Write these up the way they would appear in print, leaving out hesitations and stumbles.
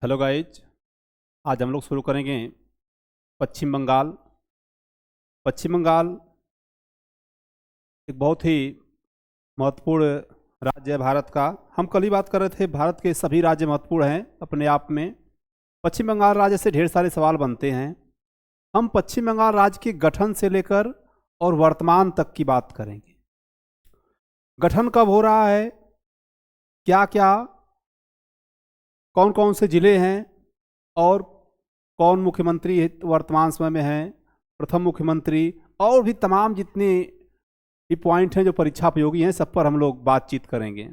Hello guys, आज हम लोग शुरू करेंगे पश्चिम बंगाल। पश्चिम बंगाल एक बहुत ही महत्वपूर्ण राज्य है भारत का। हम कल ही बात कर रहे थे, भारत के सभी राज्य महत्वपूर्ण हैं अपने आप में। पश्चिम बंगाल राज्य से ढेर सारे सवाल बनते हैं। हम पश्चिम बंगाल राज्य के गठन से लेकर और वर्तमान तक की बात करेंगे। गठन कब हो रहा है, क्या क्या, कौन कौन से जिले हैं और कौन मुख्यमंत्री वर्तमान समय में हैं, प्रथम मुख्यमंत्री, और भी तमाम जितने भी पॉइंट हैं जो परीक्षा उपयोगी हैं, सब पर हम लोग बातचीत करेंगे।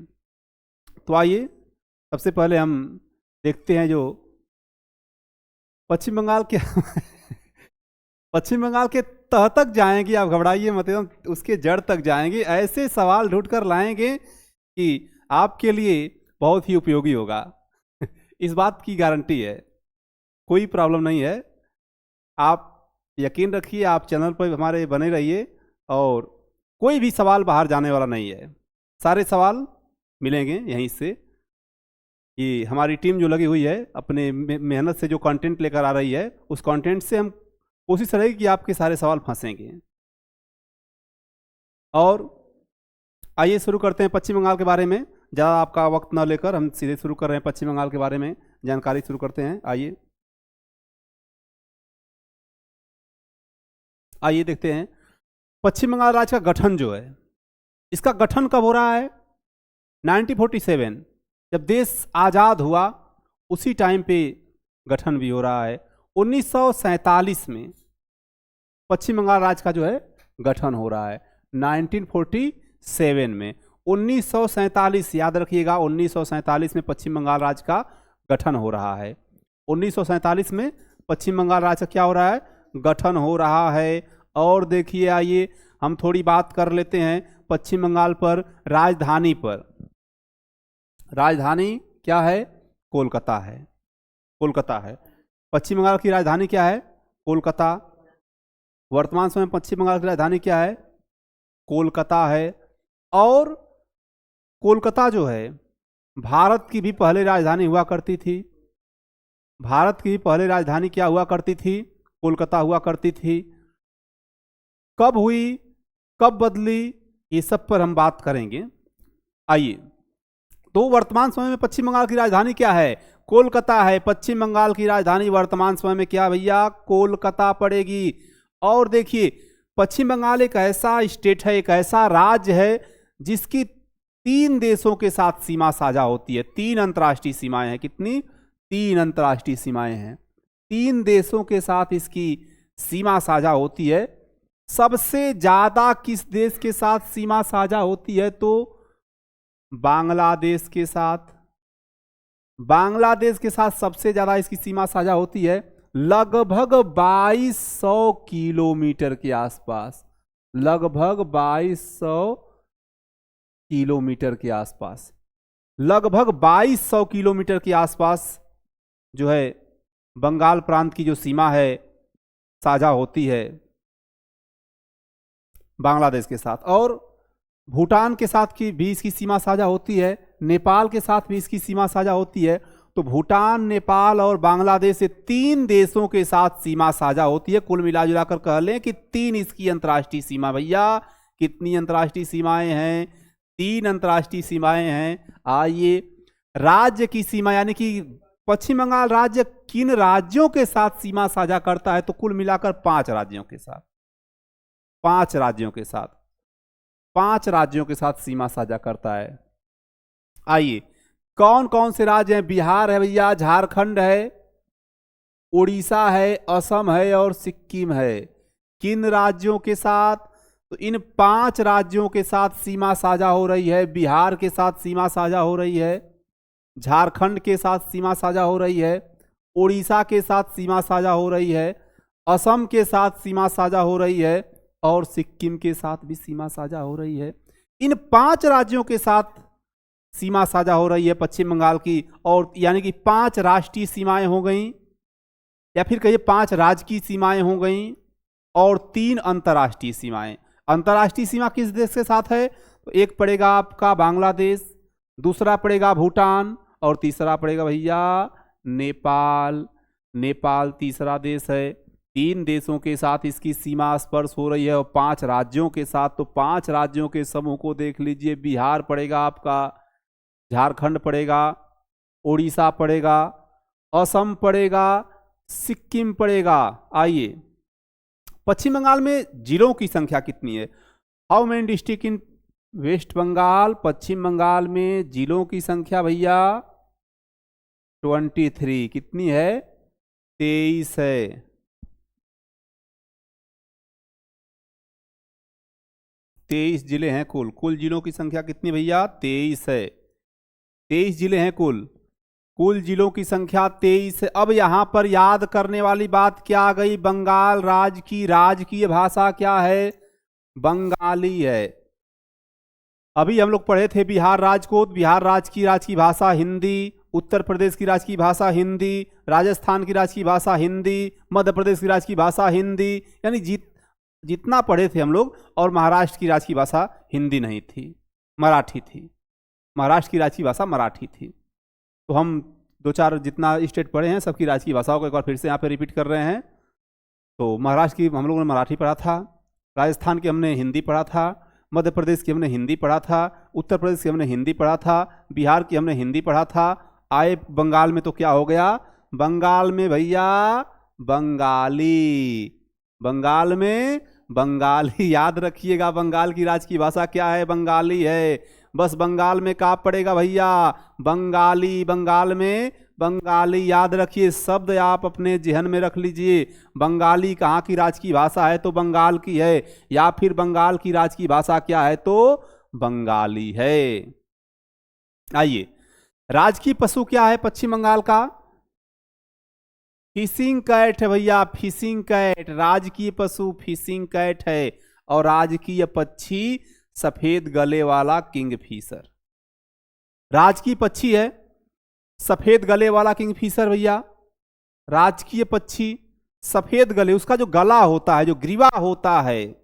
तो आइए सबसे पहले हम देखते हैं जो पश्चिम बंगाल के पश्चिम बंगाल के तह तक जाएंगे। आप घबराइए मत, एकदम उसके जड़ तक जाएंगे। ऐसे सवाल ढूंढ कर लाएंगे कि आपके लिए बहुत ही उपयोगी होगा। इस बात की गारंटी है, कोई प्रॉब्लम नहीं है। आप यकीन रखिए, आप चैनल पर हमारे बने रहिए और कोई भी सवाल बाहर जाने वाला नहीं है। सारे सवाल मिलेंगे यहीं से। ये हमारी टीम जो लगी हुई है अपने मेहनत से जो कंटेंट लेकर आ रही है, उस कंटेंट से हम कोशिश रहेगी कि आपके सारे सवाल फंसेंगे। और आइए शुरू करते हैं पश्चिम बंगाल के बारे में। ज़्यादा आपका वक्त न लेकर हम सीधे शुरू कर रहे हैं पश्चिम बंगाल के बारे में जानकारी शुरू करते हैं। आइए देखते हैं पश्चिम बंगाल राज्य का गठन जो है, इसका गठन कब हो रहा है? 1947, जब देश आज़ाद हुआ उसी टाइम पे गठन भी हो रहा है। 1947 में पश्चिम बंगाल राज्य का जो है गठन हो रहा है। 1947 में, 1947 याद रखिएगा, 1947 में पश्चिम बंगाल राज्य का गठन हो रहा है। 1947 में पश्चिम बंगाल राज्य क्या हो रहा है? गठन हो रहा है। और देखिए, आइए हम थोड़ी बात कर लेते हैं पश्चिम बंगाल पर, राजधानी पर। राजधानी क्या है? कोलकाता है। कोलकाता है। पश्चिम बंगाल की राजधानी क्या है? कोलकाता। वर्तमान समय पश्चिम बंगाल की राजधानी क्या है? कोलकाता है। और कोलकाता जो है भारत की भी पहले राजधानी हुआ करती थी। भारत की भी पहले राजधानी क्या हुआ करती थी? कोलकाता हुआ करती थी। कब हुई, कब बदली, ये सब पर हम बात करेंगे। आइए, तो वर्तमान समय में पश्चिम बंगाल की राजधानी क्या है? कोलकाता है। पश्चिम बंगाल की राजधानी वर्तमान समय में क्या भैया? कोलकाता पड़ेगी। और देखिए, पश्चिम बंगाल एक ऐसा स्टेट है, एक ऐसा राज्य है जिसकी 3 देशों के साथ सीमा साझा होती है। 3 अंतर्राष्ट्रीय सीमाएं हैं। कितनी? 3 अंतर्राष्ट्रीय सीमाएं हैं। 3 देशों के साथ इसकी सीमा साझा होती है। सबसे ज्यादा किस देश के साथ सीमा साझा होती है? तो बांग्लादेश के साथ। बांग्लादेश के साथ सबसे ज्यादा इसकी सीमा साझा होती है, लगभग 2200 किलोमीटर के आसपास। लगभग 2200 किलोमीटर के आसपास। लगभग 2200 किलोमीटर के आसपास जो है बंगाल प्रांत की जो सीमा है साझा होती है बांग्लादेश के साथ। और भूटान के साथ की भी इसकी सीमा साझा होती है। नेपाल के साथ भी इसकी सीमा साझा होती है। तो भूटान, नेपाल और बांग्लादेश से 3 देशों के साथ सीमा साझा होती है। कुल मिला जुलाकर कह लें कि 3 इसकी अंतर्राष्ट्रीय सीमा। भैया कितनी अंतर्राष्ट्रीय सीमाएं हैं? 3 अंतर्राष्ट्रीय सीमाएं हैं। आइए, राज्य की सीमा, यानी कि पश्चिम बंगाल राज्य किन राज्यों के साथ सीमा साझा करता है? तो कुल मिलाकर 5 राज्यों के साथ। 5 राज्यों के साथ। 5 राज्यों के साथ सीमा साझा करता है। आइए, कौन कौन से राज्य हैं? बिहार है भैया, झारखंड है, उड़ीसा है, असम है और सिक्किम है। किन राज्यों के साथ? तो इन 5 राज्यों के साथ सीमा साझा हो रही है। बिहार के साथ सीमा साझा हो रही है, झारखंड के साथ सीमा साझा हो रही है, उड़ीसा के साथ सीमा साझा हो रही है, असम के साथ सीमा साझा हो रही है और सिक्किम के साथ भी सीमा साझा हो रही है। इन 5 राज्यों के साथ सीमा साझा हो रही है पश्चिम बंगाल की। और यानी कि 5 राष्ट्रीय सीमाएं हो गई, या फिर कहिए 5 राज्य की सीमाएं हो गई और 3 अंतर्राष्ट्रीय सीमाएं। अंतर्राष्ट्रीय सीमा किस देश के साथ है? तो एक पड़ेगा आपका बांग्लादेश, दूसरा पड़ेगा भूटान और तीसरा पड़ेगा भैया नेपाल, नेपाल तीसरा देश है। 3 देशों के साथ इसकी सीमा स्पर्श हो रही है और 5 राज्यों के साथ। तो 5 राज्यों के समूह को देख लीजिए, बिहार पड़ेगा आपका, झारखंड पड़ेगा, उड़ीसा पड़ेगा, असम पड़ेगा, सिक्किम पड़ेगा। आइए, पश्चिम बंगाल में जिलों की संख्या कितनी है? How many district in West Bengal? पश्चिम बंगाल में जिलों की संख्या भैया 23। कितनी है? 23 है। 23 जिले हैं कुल। कुल जिलों की संख्या कितनी भैया? 23 है। 23 जिले हैं कुल। कुल जिलों की संख्या 23 है। अब यहां पर याद करने वाली बात क्या आ गई? बंगाल राज्य की राजकीय भाषा क्या है? बंगाली है। अभी हम लोग पढ़े थे बिहार राज्य को, बिहार राज्य की भाषा हिंदी, उत्तर प्रदेश की राज्य की भाषा हिंदी, राजस्थान की राज्य की भाषा हिंदी, मध्य प्रदेश की राज्य की भाषा हिंदी, यानी जितना पढ़े थे हम लोग। और महाराष्ट्र की राज्य की भाषा हिंदी नहीं थी, मराठी थी। महाराष्ट्र की राज्य की भाषा मराठी थी। तो हम 2-4 जितना स्टेट पढ़े हैं सबकी राज्य की भाषाओं को एक बार फिर से यहाँ पे रिपीट कर रहे हैं। तो महाराष्ट्र की हम लोगों ने मराठी पढ़ा था, राजस्थान की हमने हिंदी पढ़ा था, मध्य प्रदेश की हमने हिंदी पढ़ा था, उत्तर प्रदेश की हमने हिंदी पढ़ा था, बिहार की हमने हिंदी पढ़ा था। आए बंगाल में तो क्या हो गया? बंगाल में भैया बंगाली। बंगाल में बंगाली। याद रखिएगा, बंगाल की राज्य की भाषा क्या है? बंगाली है। बस बंगाल में क्या पड़ेगा भैया? बंगाली। बंगाल में बंगाली। याद रखिए, शब्द आप अपने जहन में रख लीजिए। बंगाली कहाँ की राज्य की भाषा है? तो बंगाल की है। या फिर बंगाल की राज्य की भाषा क्या है? तो बंगाली है। आइए, राजकीय पशु क्या है पश्चिम बंगाल का? फिशिंग कैट है भैया, फिशिंग कैट। राजकीय पशु फिशिंग कैट है। और राजकीय पक्षी सफेद गले वाला किंगफिशर। राजकीय पक्षी है सफेद गले वाला किंगफिशर भैया। राजकीय पक्षी सफेद गले, उसका जो गला होता है, जो ग्रीवा होता है,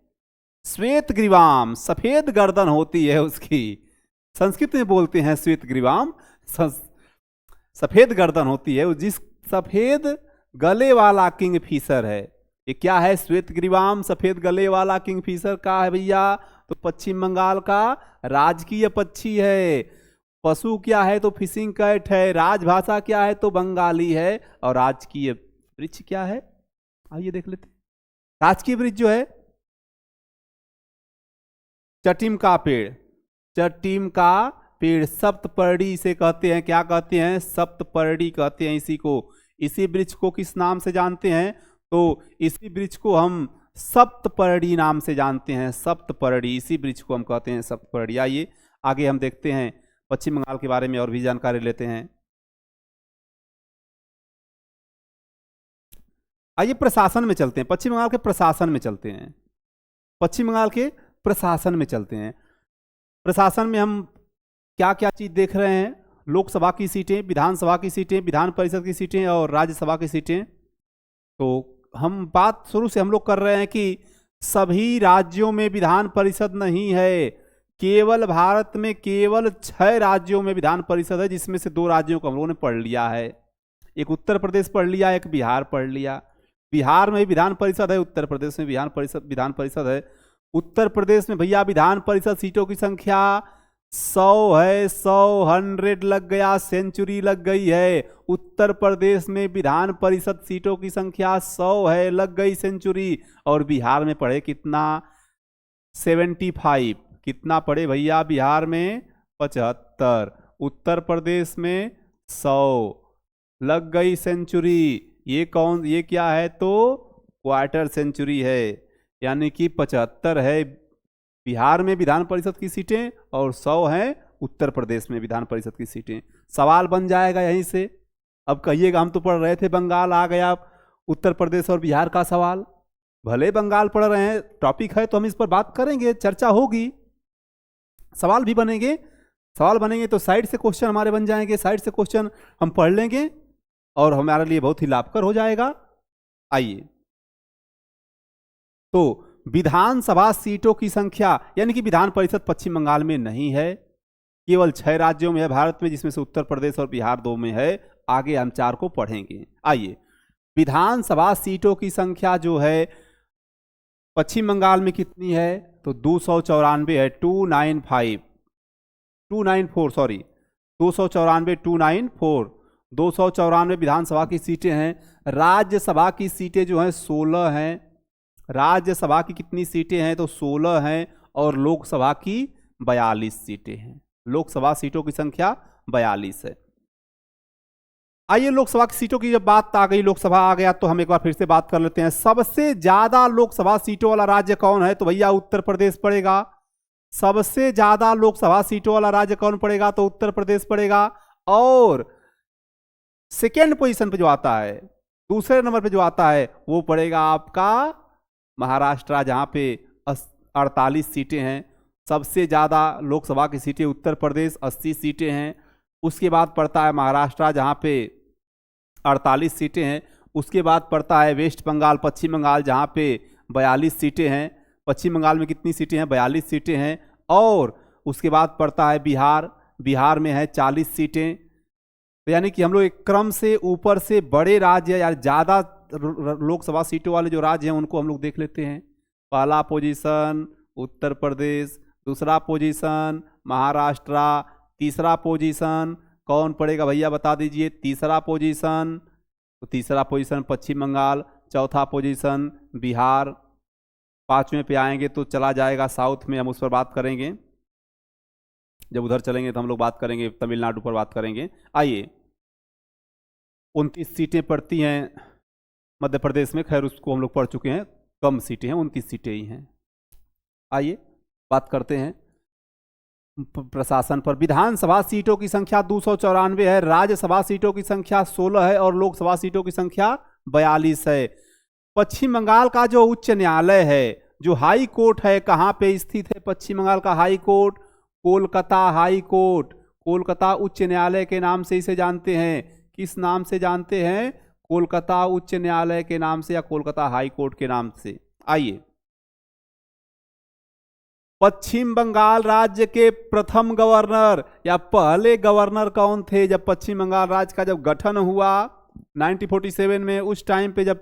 श्वेत ग्रीवाम, सफेद गर्दन होती है उसकी। संस्कृत में बोलते हैं श्वेत ग्रीवाम, सफेद गर्दन होती है। जिस सफेद गले वाला किंगफिशर है, ये क्या है? श्वेत ग्रीवाम, सफेद गले वाला किंगफिशर का है भैया। तो पश्चिम बंगाल का राजकीय पक्षी है। पशु क्या है? तो फिशिंग कैट है। राजभाषा क्या है? तो बंगाली है। और राजकीय वृक्ष क्या है? आइए देख लेते। राजकीय वृक्ष जो है चटिम का पेड़। चटिम का पेड़, सप्तपर्णी से कहते हैं। क्या कहते हैं? सप्तपर्णी कहते हैं इसी को। इसी वृक्ष को किस नाम से जानते हैं? तो इसी वृक्ष को हम सप्तपर्णी नाम से जानते हैं। सप्तपर्णी, इसी वृक्ष को हम कहते हैं सप्तपर्णी। आइए आगे हम देखते हैं, पश्चिम बंगाल के बारे में और भी जानकारी लेते हैं। आइए प्रशासन में चलते हैं, पश्चिम बंगाल के प्रशासन में चलते हैं। पश्चिम बंगाल के प्रशासन में चलते हैं। प्रशासन में हम क्या क्या चीज देख रहे हैं? लोकसभा की सीटें, विधानसभा की सीटें, विधान परिषद की सीटें और राज्यसभा की सीटें। तो हम बात शुरू से हम लोग कर रहे हैं कि सभी राज्यों में विधान परिषद नहीं है। केवल भारत में केवल 6 राज्यों में विधान परिषद है, जिसमें से 2 राज्यों को हम लोगों ने पढ़ लिया है। एक उत्तर प्रदेश पढ़ लिया, एक बिहार पढ़ लिया। बिहार में विधान परिषद है, उत्तर प्रदेश में विधान परिषद है। उत्तर प्रदेश में भैया विधान परिषद सीटों की संख्या 100 है। 100 लग गया, सेंचुरी लग गई है। उत्तर प्रदेश में विधान परिषद सीटों की संख्या 100 है, लग गई सेंचुरी। और बिहार में पढ़े कितना? 75। कितना पढ़े भैया बिहार में? 75। उत्तर प्रदेश में 100, लग गई सेंचुरी। ये क्या है? तो क्वार्टर सेंचुरी है, यानी कि 75 है बिहार में विधान परिषद की सीटें और 100 हैं उत्तर प्रदेश में विधान परिषद की सीटें। सवाल बन जाएगा यहीं से। अब कहिएगा हम तो पढ़ रहे थे, बंगाल आ गया उत्तर प्रदेश और बिहार का सवाल। भले बंगाल पढ़ रहे हैं, टॉपिक है तो हम इस पर बात करेंगे, चर्चा होगी, सवाल भी बनेंगे। सवाल बनेंगे तो साइड से क्वेश्चन हमारे बन जाएंगे, साइड से क्वेश्चन हम पढ़ लेंगे और हमारे लिए बहुत ही लाभकर हो जाएगा। आइए, तो विधानसभा सीटों की संख्या, यानी कि विधान परिषद पश्चिम बंगाल में नहीं है, केवल 6 राज्यों में है भारत में, जिसमें से उत्तर प्रदेश और बिहार 2 में है। आगे हम 4 को पढ़ेंगे। आइए, विधानसभा सीटों की संख्या जो है पश्चिम बंगाल में कितनी है, तो 294 है, 294 294 विधानसभा की सीटें हैं। राज्यसभा की सीटें जो हैं 16 हैं। राज्यसभा की कितनी सीटें हैं, तो 16 हैं, और लोकसभा की 42 सीटें हैं। लोकसभा सीटों की संख्या 42 है। आइए, लोकसभा की सीटों की जब बात आ गई, लोकसभा आ गया, तो हम एक बार फिर से बात कर लेते हैं। सबसे ज्यादा लोकसभा सीटों वाला राज्य कौन है, तो भैया उत्तर प्रदेश पड़ेगा। सबसे ज्यादा लोकसभा सीटों वाला राज्य कौन पड़ेगा, तो उत्तर प्रदेश पड़ेगा। और सेकेंड पोजीशन पे जो आता है, दूसरे नंबर पे जो आता है, वो पड़ेगा आपका महाराष्ट्र, जहां पे 48 सीटें हैं। सबसे ज्यादा लोकसभा की सीटें उत्तर प्रदेश 80 सीटें हैं। उसके बाद पड़ता है महाराष्ट्र, जहां पे 48 सीटें हैं। उसके बाद पड़ता है वेस्ट बंगाल, पश्चिम बंगाल, जहां पे 42 सीटें हैं। पश्चिम बंगाल में कितनी सीटें हैं, 42 सीटें हैं। और उसके बाद पड़ता है बिहार, बिहार में है 40 सीटें। तो यानी कि हम लोग एक क्रम से ऊपर से बड़े राज्य या ज़्यादा लोकसभा सीटों वाले जो राज्य हैं उनको हम लोग देख लेते हैं। पहला पोजीशन उत्तर प्रदेश, दूसरा पोजीशन महाराष्ट्र, तीसरा पोजीशन कौन पड़ेगा भैया बता दीजिए, तीसरा पोजीशन, तो तीसरा पोजीशन पश्चिम बंगाल, चौथा पोजीशन बिहार, पांचवें पे आएंगे तो चला जाएगा साउथ में, हम उस पर बात करेंगे। जब उधर चलेंगे तो हम लोग बात करेंगे, तमिलनाडु पर बात करेंगे। आइए, 29 सीटें पड़ती हैं मध्य प्रदेश में, खैर उसको हम लोग पढ़ चुके हैं, कम सीटें हैं, 29 सीटें ही हैं। आइए बात करते हैं प्रशासन पर। विधानसभा सीटों की संख्या 294 है, राज्यसभा सीटों की संख्या 16 है, और लोकसभा सीटों की संख्या 42 है। पश्चिम बंगाल का जो उच्च न्यायालय है, जो हाई कोर्ट है, कहाँ पे स्थित है पश्चिम बंगाल का high court? Kolkata high court, Kolkata उच्च न्यायालय के नाम से इसे जानते हैं। किस नाम से जानते हैं? कोलकाता उच्च न्यायालय के नाम से, या कोलकाता हाई कोर्ट के नाम से। आइए, पश्चिम बंगाल राज्य के प्रथम गवर्नर या पहले गवर्नर कौन थे? जब पश्चिम बंगाल राज्य का जब गठन हुआ 1947 में, उस टाइम पे जब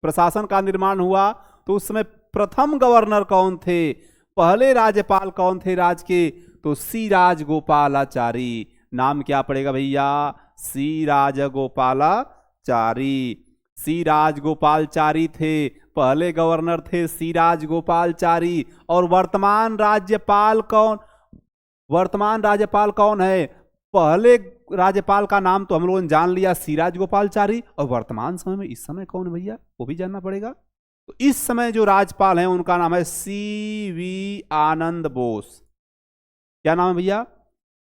प्रशासन का निर्माण हुआ, तो उस समय प्रथम गवर्नर कौन थे? पहले राज्यपाल कौन थे राज्य के? तो सी राजगोपालाचारी। नाम क्या पड़ेगा भैया? सी राजगोपालाचारी। सी राजगोपालाचारी थे, पहले गवर्नर थे सी राजगोपालाचारी। और वर्तमान राज्यपाल कौन? वर्तमान राज्यपाल कौन है? पहले राज्यपाल का नाम तो हम लोगों ने जान लिया, सी राजगोपालाचारी। और वर्तमान समय में इस समय कौन है भैया, वो भी जानना पड़ेगा। तो इस समय जो राज्यपाल हैं उनका नाम है सी वी आनंद बोस। क्या नाम है भैया?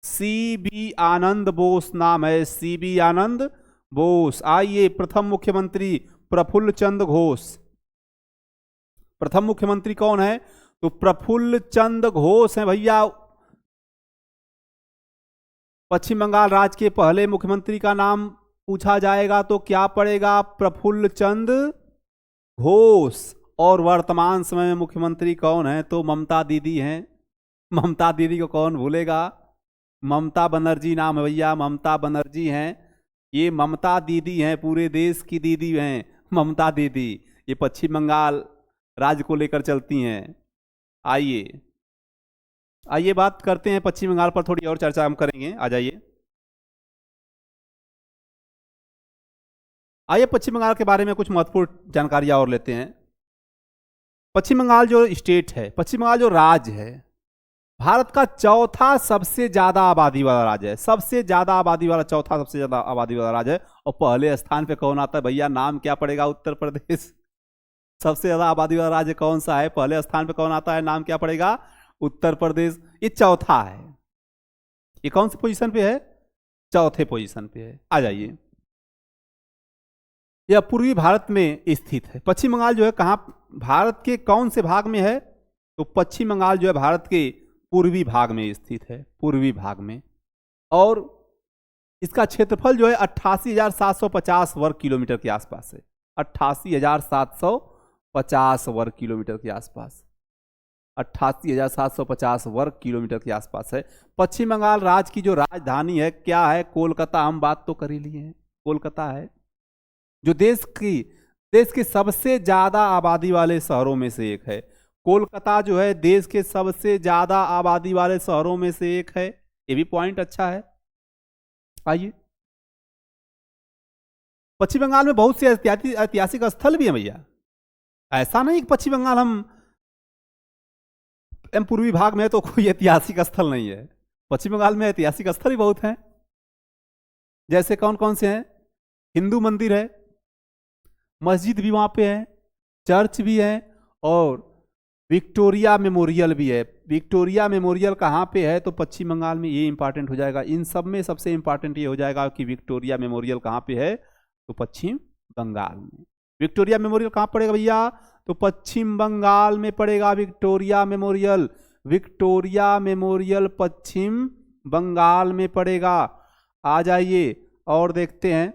सी बी आनंद बोस नाम है, सी बी आनंद बोस। आइए, प्रथम मुख्यमंत्री प्रफुल्ल चंद्र घोष। प्रथम मुख्यमंत्री कौन है? तो प्रफुल्ल चंद्र घोष है भैया। पश्चिम बंगाल राज्य के पहले मुख्यमंत्री का नाम पूछा जाएगा तो क्या पड़ेगा? प्रफुल्ल चंद्र घोष। और वर्तमान समय में मुख्यमंत्री कौन है? तो ममता दीदी हैं। ममता दीदी को कौन भूलेगा? ममता बनर्जी नाम है भैया, ममता बनर्जी हैं। ये ममता दीदी हैं, पूरे देश की दीदी हैं ममता दीदी। ये पश्चिम बंगाल राज्य को लेकर चलती हैं। आइए आइए बात करते हैं पश्चिम बंगाल पर, थोड़ी और चर्चा हम करेंगे। आ जाइए, आइए पश्चिम बंगाल के बारे में कुछ महत्वपूर्ण जानकारियां और लेते हैं। पश्चिम बंगाल जो स्टेट है, पश्चिम बंगाल जो राज्य है, भारत का चौथा सबसे ज्यादा आबादी वाला राज्य है। सबसे ज्यादा आबादी वाला, चौथा सबसे ज्यादा आबादी वाला राज्य है। और पहले स्थान पे कौन आता है भैया? नाम क्या पड़ेगा? उत्तर प्रदेश। सबसे ज्यादा आबादी वाला राज्य कौन सा है? पहले स्थान पे कौन आता है? नाम क्या पड़ेगा? उत्तर प्रदेश। ये चौथा है। ये कौन सी पोजीशन पे है? चौथे पोजीशन पे है। आ जाइए, यह पूर्वी भारत में स्थित है। पश्चिम बंगाल जो है कहाँ, भारत के कौन से भाग में है? तो पश्चिम बंगाल जो है भारत के पूर्वी भाग में स्थित है, पूर्वी भाग में। और इसका क्षेत्रफल जो है 88,750 वर्ग किलोमीटर के आसपास है। 88,750 वर्ग किलोमीटर के आसपास। 88,750 वर्ग किलोमीटर के आसपास है। पश्चिम बंगाल राज्य की जो राजधानी है क्या है? कोलकाता। हम बात तो कर ही लिए हैं, कोलकाता है जो देश के सबसे ज्यादा आबादी वाले शहरों में से एक है। कोलकाता जो है देश के सबसे ज्यादा आबादी वाले शहरों में से एक है। ये भी पॉइंट अच्छा है। आइए, पश्चिम बंगाल में बहुत से ऐतिहासिक स्थल भी हैं भैया। ऐसा नहीं कि पश्चिम बंगाल हम पूर्वी भाग में है तो कोई ऐतिहासिक स्थल नहीं है। पश्चिम बंगाल में ऐतिहासिक स्थल ही बहुत हैं। जैसे कौन कौन से हैं? हिंदू मंदिर है, मस्जिद भी वहां पे है, चर्च भी है, और विक्टोरिया मेमोरियल भी है। विक्टोरिया मेमोरियल कहाँ पे है? तो पश्चिम बंगाल में। ये इंपॉर्टेंट हो जाएगा। इन सब में सबसे इंपॉर्टेंट ये हो जाएगा कि विक्टोरिया मेमोरियल कहाँ पे है? तो पश्चिम बंगाल में। विक्टोरिया मेमोरियल कहाँ पड़ेगा भैया? तो पश्चिम बंगाल में पड़ेगा विक्टोरिया मेमोरियल। विक्टोरिया मेमोरियल पश्चिम बंगाल में पड़ेगा। आ जाइए और देखते हैं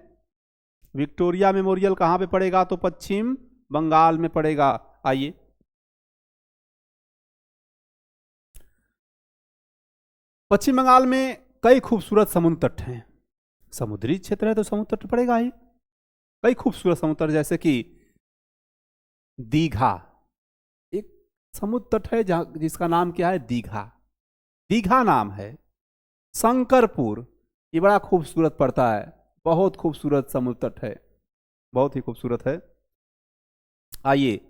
विक्टोरिया मेमोरियल कहाँ पे पड़ेगा? तो पश्चिम बंगाल में पड़ेगा। आइए, पश्चिम बंगाल में कई खूबसूरत समुद्र तट हैं। समुद्री क्षेत्र है तो समुद्र तट पड़ेगा ही। कई खूबसूरत समुद्र, जैसे कि दीघा, एक समुद्र तट है जिसका नाम क्या है? दीघा। दीघा नाम है। शंकरपुर, ये बड़ा खूबसूरत पड़ता है, बहुत खूबसूरत समुद्र तट है, बहुत ही खूबसूरत है। आइए,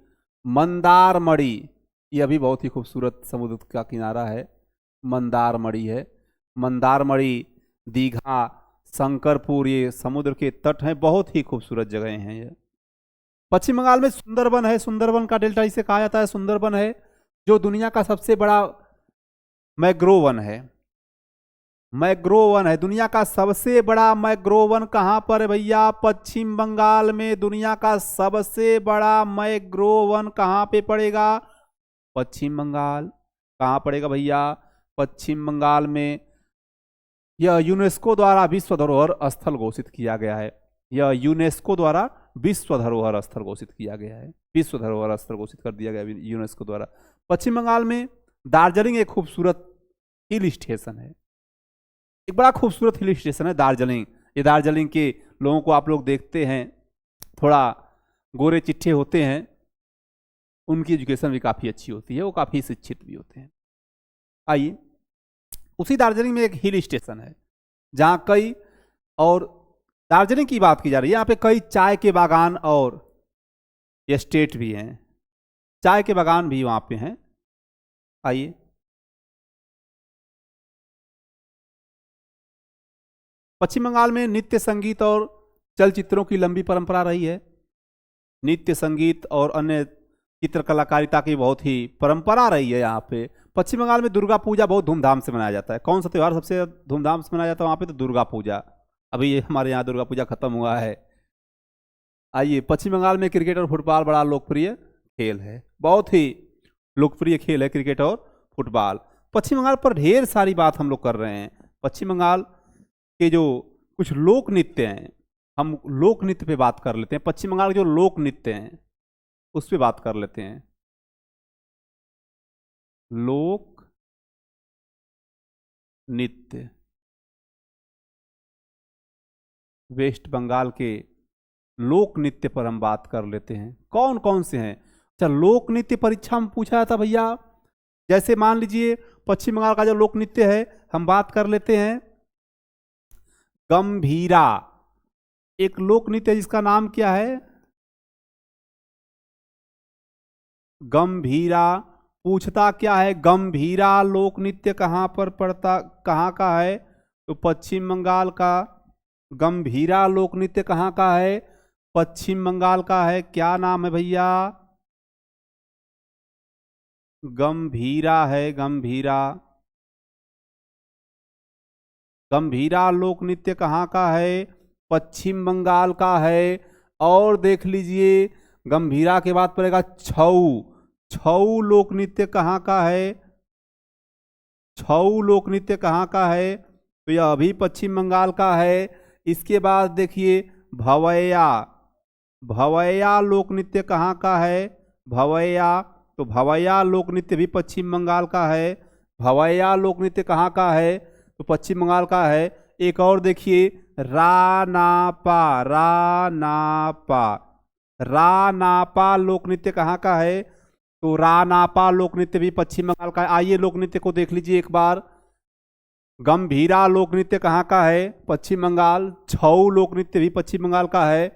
मंदारमढ़ी, यह भी बहुत ही खूबसूरत समुद्र का किनारा है। मंदारमढ़ी है। मंदारमढ़ी, दीघा, शंकरपुर, ये समुद्र के तट हैं, बहुत ही खूबसूरत जगह हैं ये। पश्चिम बंगाल में सुंदरबन है। सुंदरबन का डेल्टा इसे कहा जाता है। सुंदरबन है जो दुनिया का सबसे बड़ा मैग्रोव वन है। मैग्रोव वन है, दुनिया का सबसे बड़ा मैग्रोव वन कहाँ पर है भैया? पश्चिम बंगाल में। दुनिया का सबसे बड़ा मैग्रोव वन कहाँ पे पड़ेगा? पश्चिम बंगाल। कहाँ पड़ेगा भैया? पश्चिम बंगाल में। यह यूनेस्को द्वारा विश्व धरोहर स्थल घोषित किया गया है। यह यूनेस्को द्वारा विश्व धरोहर स्थल घोषित किया गया है। विश्व धरोहर स्थल घोषित कर दिया गया यूनेस्को द्वारा। पश्चिम बंगाल में दार्जिलिंग एक खूबसूरत हिल स्टेशन है। एक बड़ा खूबसूरत हिल स्टेशन है दार्जिलिंग। ये दार्जिलिंग के लोगों को आप लोग देखते हैं, थोड़ा गोरे चिट्ठे होते हैं, उनकी एजुकेशन भी काफ़ी अच्छी होती है, वो काफ़ी शिक्षित भी होते हैं। आइए, उसी दार्जिलिंग में एक हिल स्टेशन है जहाँ कई, और दार्जिलिंग की बात की जा रही है, यहाँ पे कई चाय के बागान और एस्टेट भी हैं। चाय के बागान भी वहाँ पे हैं। आइए, पश्चिम बंगाल में नृत्य संगीत और चलचित्रों की लंबी परंपरा रही है। नृत्य संगीत और अन्य चित्र कलाकारिता की बहुत ही परंपरा रही है यहाँ पे। पश्चिम बंगाल में दुर्गा पूजा बहुत धूमधाम से मनाया जाता है। कौन सा त्यौहार सबसे धूमधाम से मनाया जाता है वहाँ पे? तो दुर्गा पूजा। अभी ये हमारे यहाँ दुर्गा पूजा खत्म हुआ है। आइए, पश्चिम बंगाल में क्रिकेट और फुटबॉल बड़ा लोकप्रिय खेल है। बहुत ही लोकप्रिय खेल है क्रिकेट और फुटबॉल। पश्चिम बंगाल पर ढेर सारी बात हम लोग कर रहे हैं। पश्चिम बंगाल के जो कुछ लोक नृत्य हैं, हम लोक नृत्य पे बात कर लेते हैं। पश्चिम बंगाल के जो लोक नृत्य हैं उस पे बात कर लेते हैं। लोक नृत्य, वेस्ट बंगाल के लोक नृत्य पर हम बात कर लेते हैं। कौन कौन से हैं? अच्छा, लोक नृत्य परीक्षा में पूछा था भैया। जैसे मान लीजिए पश्चिम बंगाल का जो लोक नृत्य है, हम बात कर लेते हैं गंभीरा। एक लोक नृत्य जिसका नाम क्या है? गंभीरा। पूछता क्या है? गंभीरा लोक नृत्य कहाँ पर पड़ता, कहाँ का है? तो पश्चिम बंगाल का। गंभीरा लोक नृत्य कहाँ का है? पश्चिम बंगाल का है। क्या नाम है भैया? गंभीरा है, गंभीरा। गंभीरा लोक नृत्य कहाँ का है? पश्चिम बंगाल का है। और देख लीजिए, गंभीरा के बाद पड़ेगा छऊ। छऊ लोक नृत्य कहाँ का है? छऊ लोक नृत्य कहाँ का है? तो यह अभी पश्चिम बंगाल का है। इसके बाद देखिए भवैया। भवैया लोक नृत्य कहाँ का है? भवैया तो भवैया लोक नृत्य भी पश्चिम बंगाल का है। भवैया लोक नृत्य कहाँ का है? तो पश्चिम बंगाल का है। एक और देखिए, रानापा, रानापा, रानापा लोक नृत्य कहाँ का है? तो रानापा लोक नृत्य भी पश्चिम बंगाल का है। आइए लोक नृत्य को देख लीजिए एक बार। गंभीरा लोक नृत्य कहाँ का है? पश्चिम बंगाल। छऊ लोक नृत्य भी पश्चिम बंगाल का है।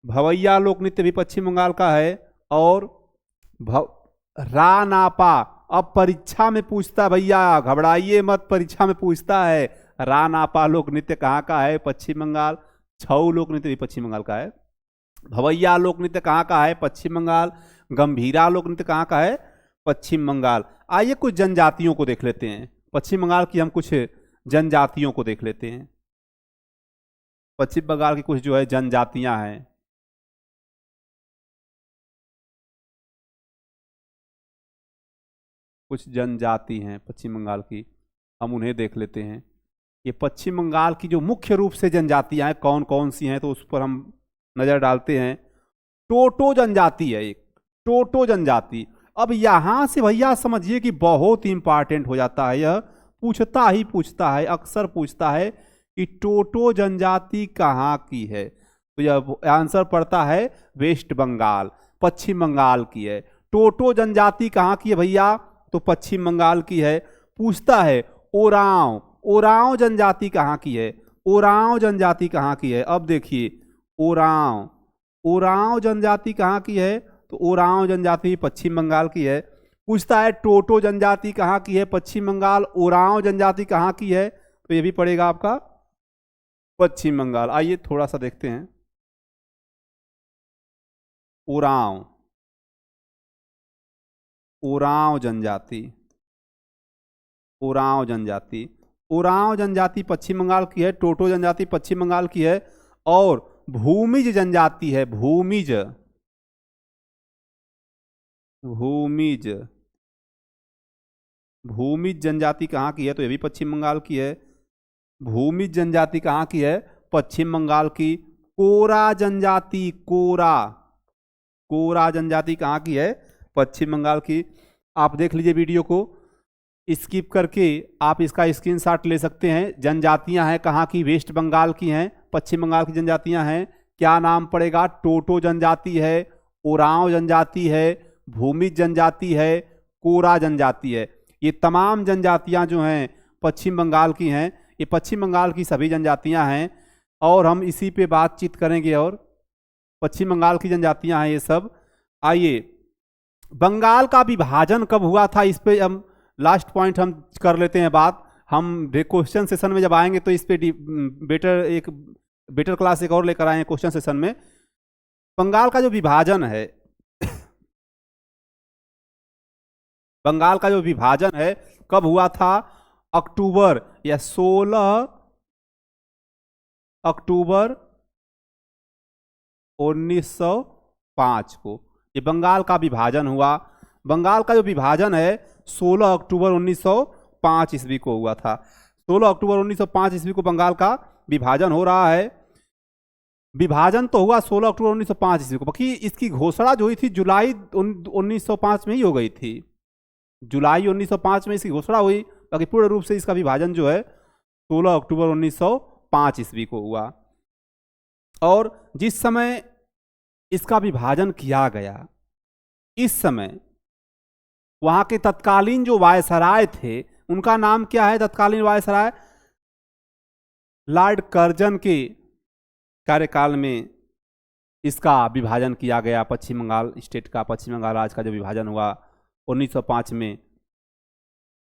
भवैया लोक नृत्य भी पश्चिम बंगाल का है। और रानापा, अब परीक्षा में पूछता है भैया, घबराइए मत, परीक्षा में पूछता है रानापा लोक नृत्य कहाँ का है? पश्चिम बंगाल। छऊ लोक नृत्य भी पश्चिम बंगाल का है। भवैया लोक नृत्य कहाँ का है? पश्चिम बंगाल। गंभीरा लोक नृत्य कहाँ का है? पश्चिम बंगाल। आइए कुछ जनजातियों को देख लेते हैं। पश्चिम बंगाल की हम कुछ जनजातियों को देख लेते हैं। पश्चिम बंगाल की कुछ जो है जनजातियां हैं। कुछ जनजाति हैं पश्चिम बंगाल की, हम उन्हें देख लेते हैं। ये पश्चिम बंगाल की जो मुख्य रूप से जनजातियां हैं कौन कौन सी हैं, तो उस पर हम नजर डालते हैं। टोटो जनजाति है एक, टोटो जनजाति। अब यहां से भैया समझिए कि बहुत इंपॉर्टेंट हो जाता है, यह पूछता है, अक्सर पूछता है कि टोटो जनजाति कहाँ की है। तो यह आंसर पड़ता है वेस्ट बंगाल, पश्चिम बंगाल की है। टोटो जनजाति कहाँ की है भैया? तो पश्चिम बंगाल की है। पूछता है ओरांव, ओरांव जनजाति कहाँ की है? ओरांव जनजाति कहाँ की है? अब देखिए ओरांव, ओरांव जनजाति कहाँ की है? तो ओरांव जनजाति पश्चिम बंगाल की है। पूछता है टोटो जनजाति कहाँ की है? पश्चिम बंगाल। ओरांव जनजाति कहाँ की है? तो ये भी पड़ेगा आपका पश्चिम बंगाल। आइए थोड़ा सा देखते हैं। ओरांव, ओरांव जनजाति, ओरांव जनजाति, ओरांव जनजाति पश्चिम बंगाल की है। टोटो जनजाति पश्चिम बंगाल की है। और भूमिज जनजाति है, भूमिज, भूमिज, भूमिज जनजाति कहाँ की है? तो ये भी पश्चिम बंगाल की है। भूमिज जनजाति कहाँ की है? पश्चिम बंगाल की। कोरा जनजाति, कोरा, कोरा जनजाति कहाँ की है? पश्चिम बंगाल की। आप देख लीजिए वीडियो को, स्किप करके आप इसका स्क्रीनशॉट ले सकते हैं। जनजातियां हैं कहाँ की? वेस्ट बंगाल की हैं, पश्चिम बंगाल की जनजातियां हैं। क्या नाम पड़ेगा? टोटो जनजाति है, ओरांव जनजाति है, भूमिज जनजाति है, कोरा जनजाति है। ये तमाम जनजातियां जो हैं पश्चिम बंगाल की हैं। ये पश्चिम बंगाल की सभी जनजातियां हैं और हम इसी पे बातचीत करेंगे। और पश्चिम बंगाल की जनजातियां हैं ये सब। आइए, बंगाल का विभाजन कब हुआ था, इस पे हम लास्ट पॉइंट हम कर लेते हैं बात। हम क्वेश्चन सेशन में जब आएंगे तो इस पे बेटर क्लास एक और लेकर आए हैं क्वेश्चन सेशन में। बंगाल का जो विभाजन है, बंगाल का जो विभाजन है कब हुआ था? अक्टूबर या 16 अक्टूबर 1905 को ये बंगाल का विभाजन हुआ। बंगाल का जो विभाजन है 16 अक्टूबर 1905 ईस्वी को हुआ था। 16 अक्टूबर 1905 ईस्वी को बंगाल का विभाजन हो रहा है। विभाजन तो हुआ 16 अक्टूबर 1905 ईस्वी को, बाकी इसकी घोषणा जो हुई थी जुलाई 1905 में ही हो गई थी। जुलाई 1905 में इसकी घोषणा हुई, बाकी पूर्ण रूप से इसका विभाजन जो है 16 अक्टूबर 1905 ईस्वी को हुआ। और जिस समय इसका विभाजन किया गया, इस समय वहां के तत्कालीन जो वायसराय थे, उनका नाम क्या है? तत्कालीन वायसराय लॉर्ड कर्जन के कार्यकाल में इसका विभाजन किया गया। पश्चिम बंगाल स्टेट का, पश्चिम बंगाल राज्य का जो विभाजन हुआ 1905 में,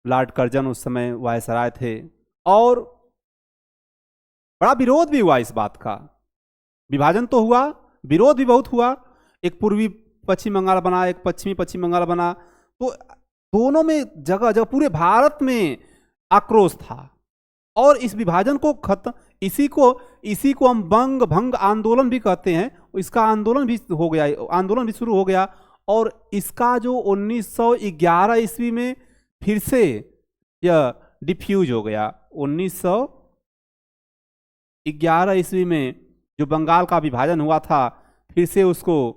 लॉर्ड कर्जन उस समय वायसराय थे। और बड़ा विरोध भी हुआ इस बात का। विभाजन तो हुआ, विरोध भी बहुत हुआ। एक पूर्वी पश्चिम बंगाल बना, एक पश्चिमी पश्चिम बंगाल बना, तो दोनों में जगह जगह पूरे भारत में आक्रोश था। और इस विभाजन को खत्म, इसी को हम बंग भंग आंदोलन भी कहते हैं। इसका आंदोलन भी हो गया, आंदोलन भी शुरू हो गया। और इसका जो 1911 ईस्वी में फिर से यह डिफ्यूज हो गया। 1911 ईस्वी में जो बंगाल का विभाजन हुआ था, फिर से उसको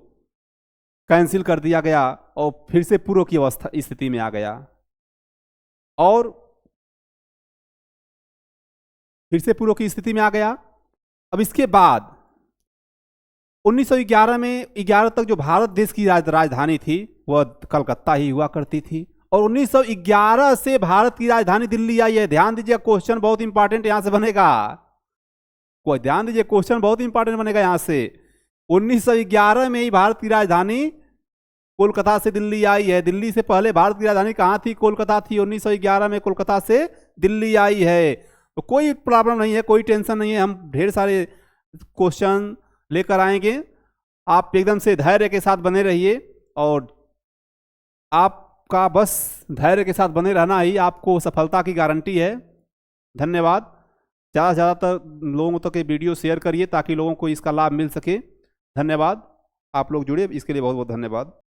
कैंसिल कर दिया गया और फिर से पूर्व की अवस्था स्थिति में आ गया। और फिर से पूर्व की स्थिति में आ गया। अब इसके बाद 1911 में 11 तक जो भारत देश की राजधानी थी वह कलकत्ता ही हुआ करती थी, और 1911 से भारत की राजधानी दिल्ली आई है। ध्यान दीजिए, क्वेश्चन बहुत इंपॉर्टेंट यहां से बनेगा। कोई ध्यान दीजिए, क्वेश्चन बहुत इंपॉर्टेंट बनेगा यहां से। 1911 में ही भारत की राजधानी कोलकाता से दिल्ली आई है। दिल्ली से पहले भारत की राजधानी कहाँ थी? कोलकाता थी। 1911 में कोलकाता से दिल्ली आई है। तो कोई प्रॉब्लम नहीं है, कोई टेंशन नहीं है, हम ढेर सारे क्वेश्चन लेकर आएंगे। आप एकदम से धैर्य के साथ बने रहिए, और आपका बस धैर्य के साथ बने रहना ही आपको सफलता की गारंटी है। धन्यवाद। ज़्यादा से ज़्यादातर लोगों तक ये वीडियो शेयर करिए ताकि लोगों को इसका लाभ मिल सके। धन्यवाद। आप लोग जुड़े इसके लिए बहुत बहुत धन्यवाद।